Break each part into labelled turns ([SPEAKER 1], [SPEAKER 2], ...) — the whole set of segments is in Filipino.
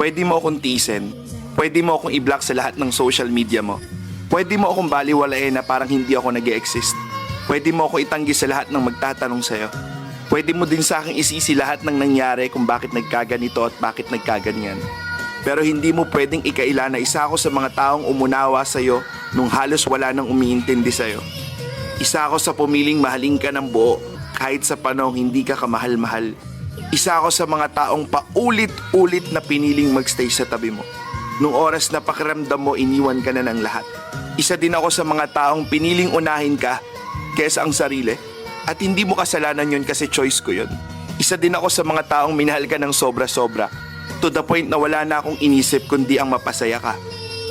[SPEAKER 1] Pwede mo akong tiisin. Pwede mo akong i-block sa lahat ng social media mo. Pwede mo akong baliwalain na parang hindi ako nag-e-exist. Pwede mo ako itanggi sa lahat ng magtatanong sa'yo. Pwede mo din sa akin isisi lahat ng nangyari kung bakit nagkaganito at bakit nagkaganyan. Pero hindi mo pwedeng ikaila na isa ako sa mga taong umunawa sa'yo nung halos wala nang umiintindi sa'yo. Isa ako sa pumiling mahalin ka ng buo kahit sa panahong hindi ka kamahal-mahal. Isa ako sa mga taong paulit-ulit na piniling magstay sa tabi mo. Nung oras na pakiramdam mo iniwan ka na ng lahat. Isa din ako sa mga taong piniling unahin ka kesa ang sarili. At hindi mo kasalanan yun kasi choice ko yun. Isa din ako sa mga taong minahal ka ng sobra-sobra. To the point na wala na akong inisip kundi ang mapasaya ka.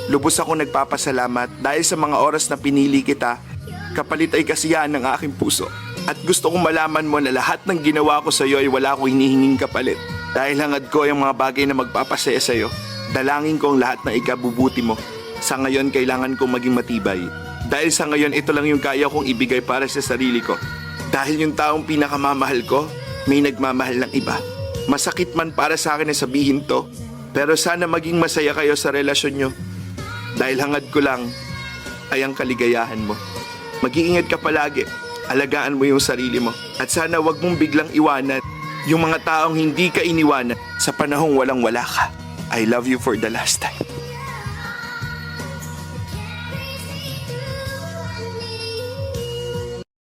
[SPEAKER 1] Lubos akong nagpapasalamat dahil sa mga oras na pinili kita, kapalit ay kasiyahan ng aking puso. At gusto kong malaman mo na lahat ng ginawa ko sa iyo ay wala akong hinihinging kapalit. Dahil hangad ko yung mga bagay na magpapasaya sa iyo, dalangin ko ang lahat ng ikabubuti mo. Sa ngayon, kailangan kong maging matibay. Dahil sa ngayon, ito lang yung kaya kong ibigay para sa sarili ko. Dahil yung taong pinakamamahal ko, may nagmamahal ng iba. Masakit man para sa akin na sabihin to, pero sana maging masaya kayo sa relasyon nyo. Dahil hangad ko lang ay ang kaligayahan mo. Mag-iingat ka palagi, alagaan mo yung sarili mo. At sana wag mong biglang iwanan yung mga taong hindi ka iniwanan sa panahong walang-wala ka. I love you for the last time.